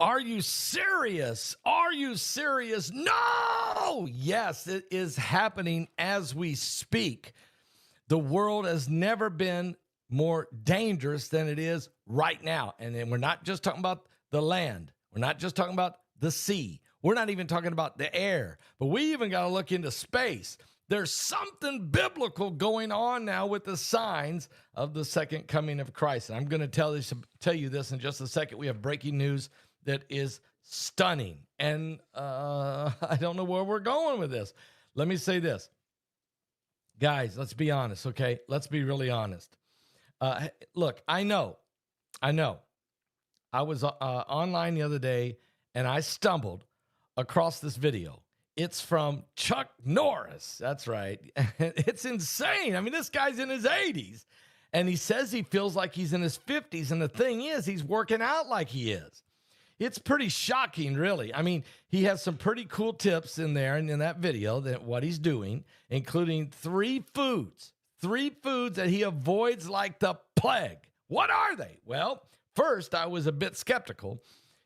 Are you serious? Are you serious? No! Yes, it is happening as we speak. The world has never been more dangerous than it is right now. And then we're not just talking about the land. We're not just talking about the sea. We're not even talking about the air. But we even got to look into space. There's something biblical going on now with the signs of the second coming of Christ. And I'm going to tell you this in just a second. We have breaking news that is stunning. And I don't know where we're going with this. Let me say this. Guys, let's be honest, okay? Let's be really honest. Look, I know. I was online the other day, and I stumbled across this video. It's from Chuck Norris. That's right. It's insane. I mean, this guy's in his 80s, and he says he feels like he's in his 50s, and the thing is, he's working out like he is. It's pretty shocking, really. I mean, he has some pretty cool tips in there and in that video that what he's doing, including three foods that he avoids like the plague. What are they? Well, first, I was a bit skeptical.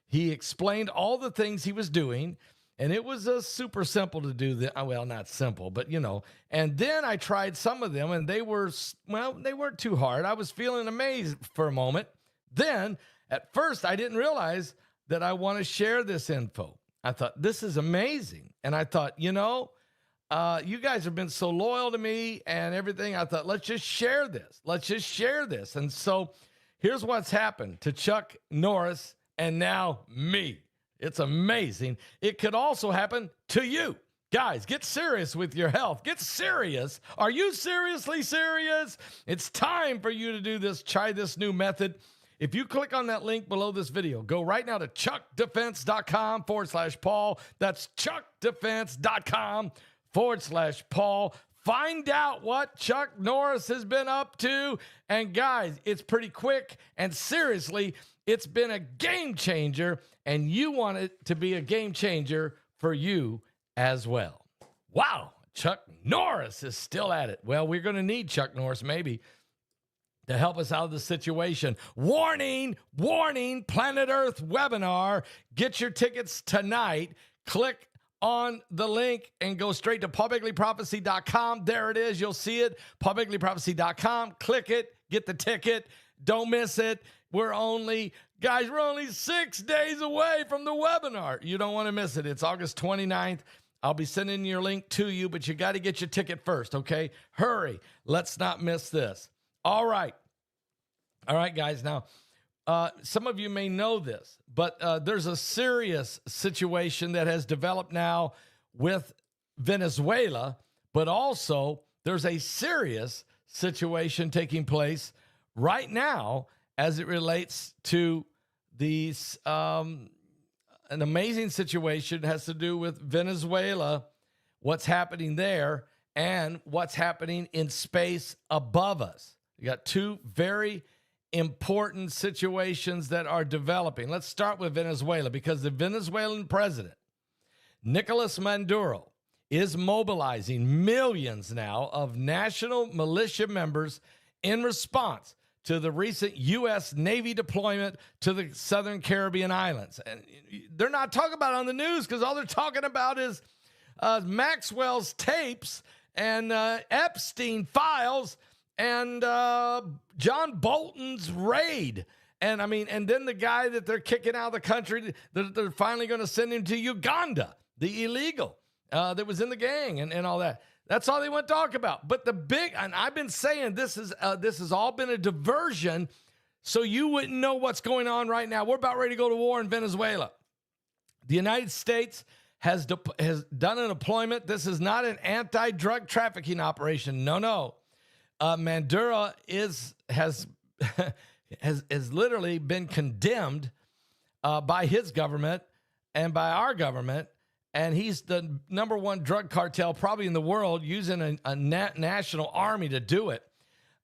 He explained all the things he was doing, and it was super simple to do that. Well, not simple, but you know. And then I tried some of them, and they weren't too hard. I was feeling amazed for a moment. Then, at first, I didn't realize that I want to share this info. I thought, this is amazing. And I thought, you guys have been so loyal to me and everything. I thought, let's just share this. And so here's what's happened to Chuck Norris and now me. It's amazing. It could also happen to you. Guys, get serious with your health. Get serious. Are you seriously serious? It's time for you to do this. Try this new method. If you click on that link below this video, go right now to chuckdefense.com/Paul. That's chuckdefense.com/Paul. Find out what Chuck Norris has been up to. And guys, it's pretty quick. And seriously, it's been a game changer. And you want it to be a game changer for you as well. Wow, Chuck Norris is still at it. Well, we're going to need Chuck Norris maybe to help us out of the situation. Warning, Planet Earth webinar. Get your tickets tonight. Click on the link and go straight to PaulBegleyProphecy.com. There it is. You'll see it. PaulBegleyProphecy.com. Click it. Get the ticket. Don't miss it. We're only 6 days away from the webinar. You don't want to miss it. It's August 29th. I'll be sending your link to you, but you got to get your ticket first, okay? Hurry. Let's not miss this. All right, guys. Now, some of you may know this, but there's a serious situation that has developed now with Venezuela, but also there's a serious situation taking place right now as it relates to these an amazing situation has to do with Venezuela, what's happening there, and what's happening in space above us. You got two very important situations that are developing. Let's start with Venezuela, because the Venezuelan president, Nicolas Maduro, is mobilizing millions now of national militia members in response to the recent U.S. Navy deployment to the Southern Caribbean islands. And they're not talking about it on the news because all they're talking about is Maxwell's tapes and Epstein files and John Bolton's raid. And then the guy that they're kicking out of the country, they're finally going to send him to Uganda, the illegal that was in the gang and all that. That's all they want to talk about. But and I've been saying this has all been a diversion so you wouldn't know what's going on right now. We're about ready to go to war in Venezuela. The United States has done a deployment. This is not an anti-drug trafficking operation. No. Maduro has literally been condemned by his government and by our government, and he's the number one drug cartel probably in the world, using a national army to do it.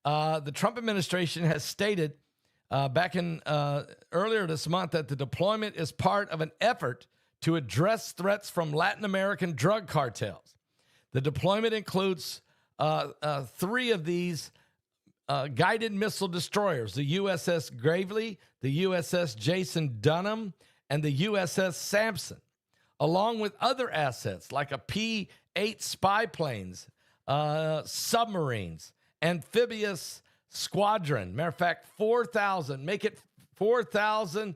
The Trump administration has stated back in earlier this month that the deployment is part of an effort to address threats from Latin American drug cartels. The deployment includes three of these guided missile destroyers, the USS Gravely, the USS Jason Dunham, and the USS Sampson, along with other assets like a P-8 spy planes, submarines, amphibious squadron. Matter of fact, 4,000, make it 4,000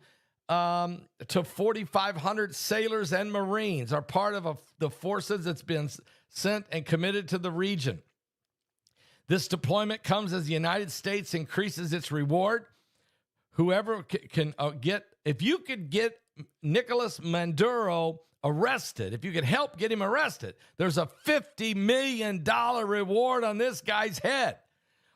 to 4,500 sailors and Marines are part of the forces that's been sent and committed to the region. This deployment comes as the United States increases its reward. Whoever can get, if you could get Nicolas Maduro arrested, if you could help get him arrested, there's a $50 million reward on this guy's head.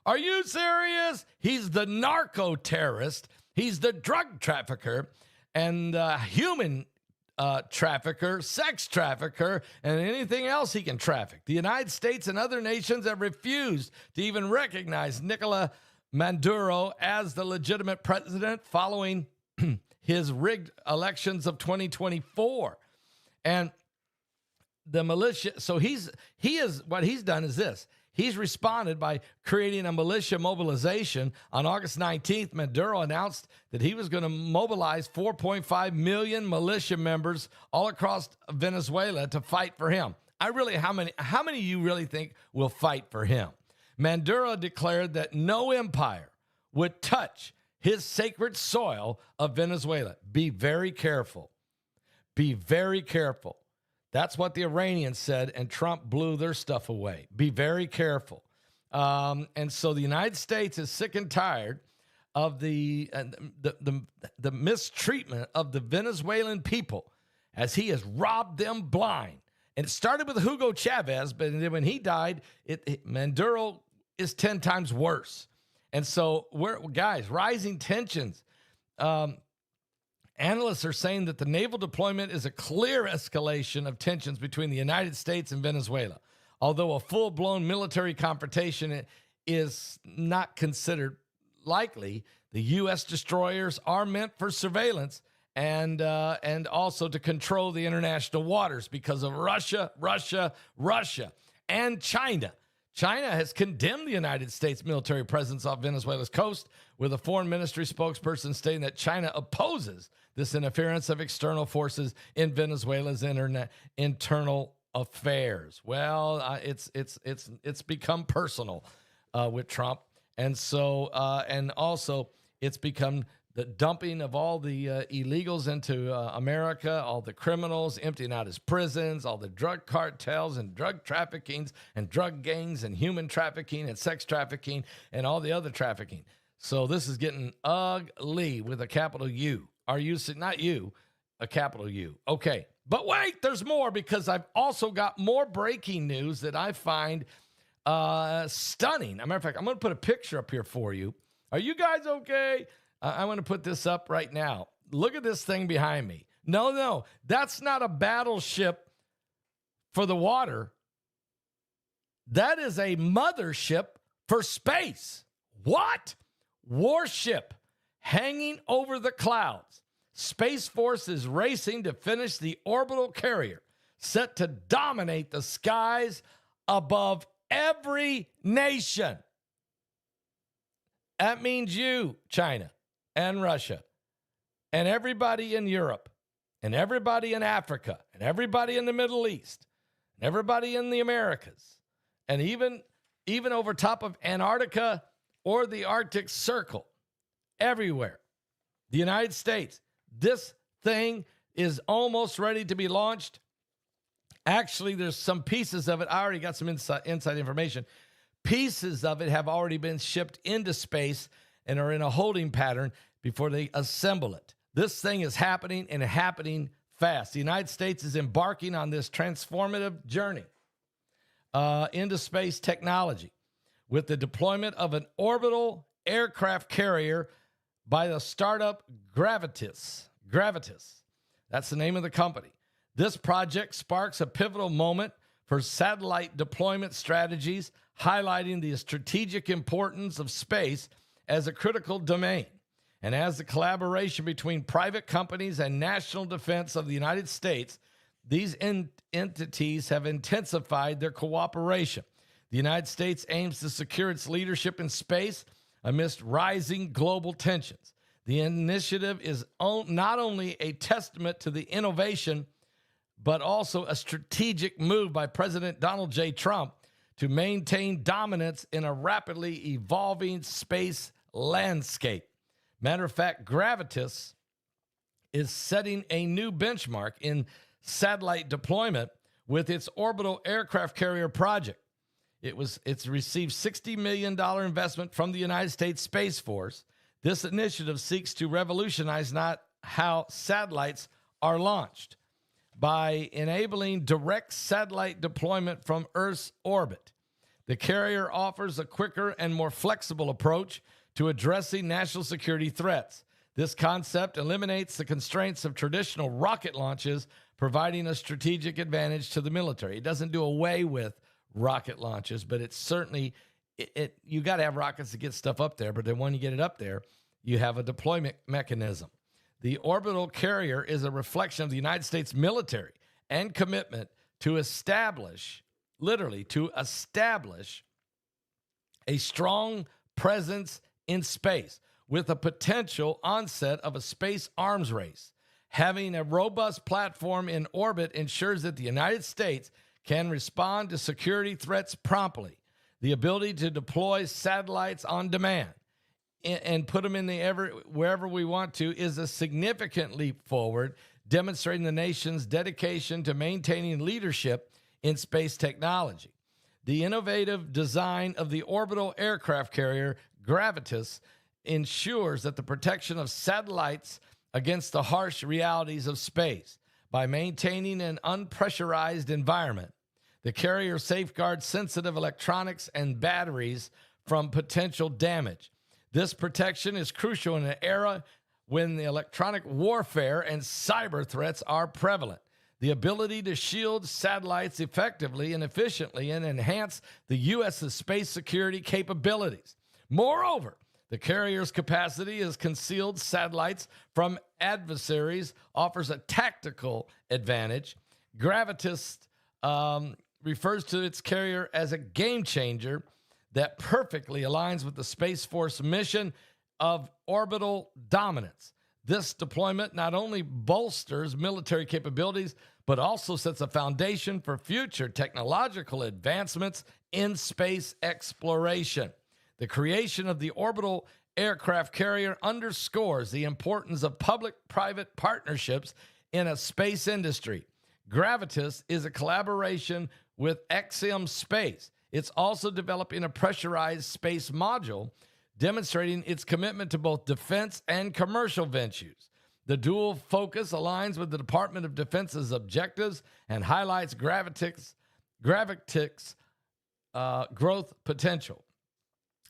Are you serious? He's the narco terrorist. He's the drug trafficker and human trafficker, sex trafficker, and anything else he can traffic. The United States and other nations have refused to even recognize Nicolas Maduro as the legitimate president following his rigged elections of 2024. And the militia, so what he's done is this. He's responded by creating a militia mobilization. On August 19th, Maduro announced that he was going to mobilize 4.5 million militia members all across Venezuela to fight for him. How many of you really think will fight for him? Maduro declared that no empire would touch his sacred soil of Venezuela. Be very careful. Be very careful. That's what the Iranians said, and Trump blew their stuff away. Be very careful. And so the United States is sick and tired of the mistreatment of the Venezuelan people as he has robbed them blind. And it started with Hugo Chavez, but when he died, Maduro is 10 times worse. And so, rising tensions. Analysts are saying that the naval deployment is a clear escalation of tensions between the United States and Venezuela. Although a full-blown military confrontation is not considered likely, the U.S. destroyers are meant for surveillance and also to control the international waters because of Russia, and China. China has condemned the United States military presence off Venezuela's coast, with a foreign ministry spokesperson stating that China opposes this interference of external forces in Venezuela's internal affairs. Well, it's become personal with Trump, and so and also it's become the dumping of all the illegals into America, all the criminals, emptying out his prisons, all the drug cartels and drug traffickings and drug gangs and human trafficking and sex trafficking and all the other trafficking. So this is getting ugly with a capital U. Not you, a capital U. Okay, but wait, there's more, because I've also got more breaking news that I find stunning. As a matter of fact, I'm going to put a picture up here for you. Are you guys okay? I want to put this up right now. Look at this thing behind me. No, that's not a battleship for the water. That is a mothership for space. What? Warship hanging over the clouds. Space Force is racing to finish the orbital carrier, set to dominate the skies above every nation. That means you, China, and Russia, and everybody in Europe, and everybody in Africa, and everybody in the Middle East, and everybody in the Americas, and even over top of Antarctica or the Arctic Circle, everywhere. The United States, this thing is almost ready to be launched. Actually, there's some pieces of it. I already got some inside information. Pieces of it have already been shipped into space and are in a holding pattern before they assemble it. This thing is happening, and happening fast. The United States is embarking on this transformative journey into space technology with the deployment of an orbital aircraft carrier by the startup Gravitas. That's the name of the company. This project sparks a pivotal moment for satellite deployment strategies, highlighting the strategic importance of space as a critical domain. And as the collaboration between private companies and national defense of the United States, these entities have intensified their cooperation. The United States aims to secure its leadership in space amidst rising global tensions. The initiative is not only a testament to the innovation, but also a strategic move by President Donald J. Trump to maintain dominance in a rapidly evolving space landscape. Matter of fact, Gravitas is setting a new benchmark in satellite deployment with its orbital aircraft carrier project. It's received $60 million investment from the United States Space Force. This initiative seeks to revolutionize not how satellites are launched by enabling direct satellite deployment from Earth's orbit. The carrier offers a quicker and more flexible approach to addressing national security threats. This concept eliminates the constraints of traditional rocket launches, providing a strategic advantage to the military. It doesn't do away with rocket launches, but it's certainly, you got to have rockets to get stuff up there, but then when you get it up there, you have a deployment mechanism. The orbital carrier is a reflection of the United States military and commitment to establish, literally to establish, a strong presence in space with a potential onset of a space arms race. Having a robust platform in orbit ensures that the United States can respond to security threats promptly. The ability to deploy satellites on demand and put them in wherever we want to is a significant leap forward, demonstrating the nation's dedication to maintaining leadership in space technology. The innovative design of the orbital aircraft carrier, Gravitas, ensures that the protection of satellites against the harsh realities of space. By maintaining an unpressurized environment, the carrier safeguards sensitive electronics and batteries from potential damage. This protection is crucial in an era when the electronic warfare and cyber threats are prevalent. The ability to shield satellites effectively and efficiently and enhance the U.S.'s space security capabilities. Moreover, the carrier's capacity as concealed satellites from adversaries offers a tactical advantage. Gravitas refers to its carrier as a game changer that perfectly aligns with the Space Force mission of orbital dominance. This deployment not only bolsters military capabilities, but also sets a foundation for future technological advancements in space exploration. The creation of the orbital aircraft carrier underscores the importance of public-private partnerships in a space industry. Gravitas is a collaboration with Axiom Space. It's also developing a pressurized space module, demonstrating its commitment to both defense and commercial ventures. The dual focus aligns with the Department of Defense's objectives and highlights Gravitas' growth potential.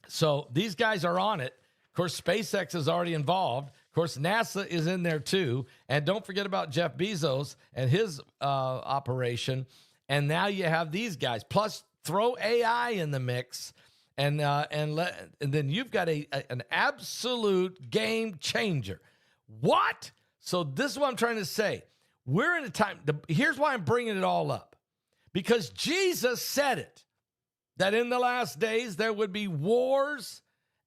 So these guys are on it. Of course, SpaceX is already involved. Of course, NASA is in there too. And don't forget about Jeff Bezos and his operation. And now you have these guys. Plus, throw AI in the mix, and then you've got an absolute game changer. What? So this is what I'm trying to say. We're in a time. Here's why I'm bringing it all up. Because Jesus said it, that in the last days there would be wars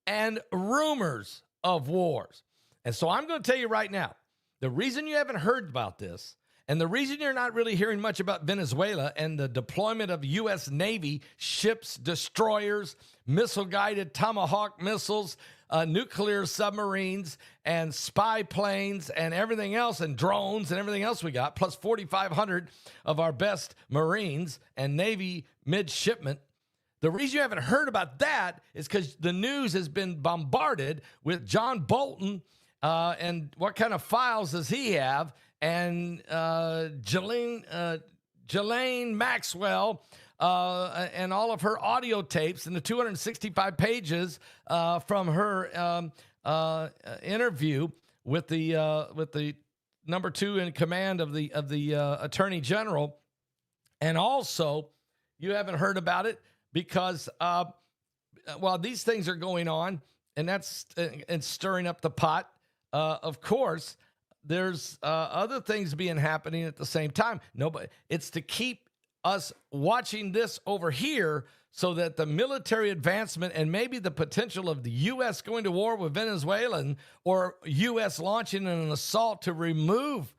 and rumors of wars. And so I'm going to tell you right now, the reason you haven't heard about this, and the reason you're not really hearing much about Venezuela and the deployment of U.S. Navy ships, destroyers, missile-guided Tomahawk missiles, nuclear submarines, and spy planes, and everything else, and drones, and everything else we got, plus 4,500 of our best Marines and Navy midshipmen. The reason you haven't heard about that is because the news has been bombarded with John Bolton and what kind of files does he have, and Ghislaine Maxwell and all of her audio tapes and the 265 pages from her interview with the number two in command of the Attorney General. And also, you haven't heard about it because while these things are going on, and that's and stirring up the pot, of course, there's other things happening at the same time. It's to keep us watching this over here so that the military advancement and maybe the potential of the U.S. going to war with Venezuela or U.S. launching an assault to remove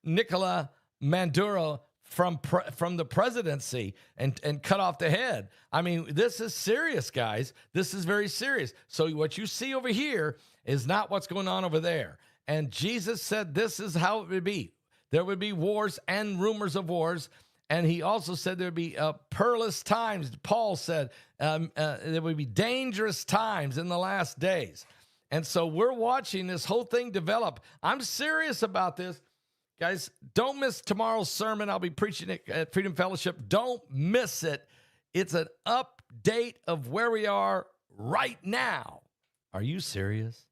Nicolas Maduro from the presidency and cut off the head. I mean, this is serious, guys. This is very serious. So what you see over here is not what's going on over there. And Jesus said this is how it would be. There would be wars and rumors of wars. And he also said there would be perilous times. Paul said there would be dangerous times in the last days. And so we're watching this whole thing develop. I'm serious about this. Guys, don't miss tomorrow's sermon. I'll be preaching it at Freedom Fellowship. Don't miss it. It's an update of where we are right now. Are you serious?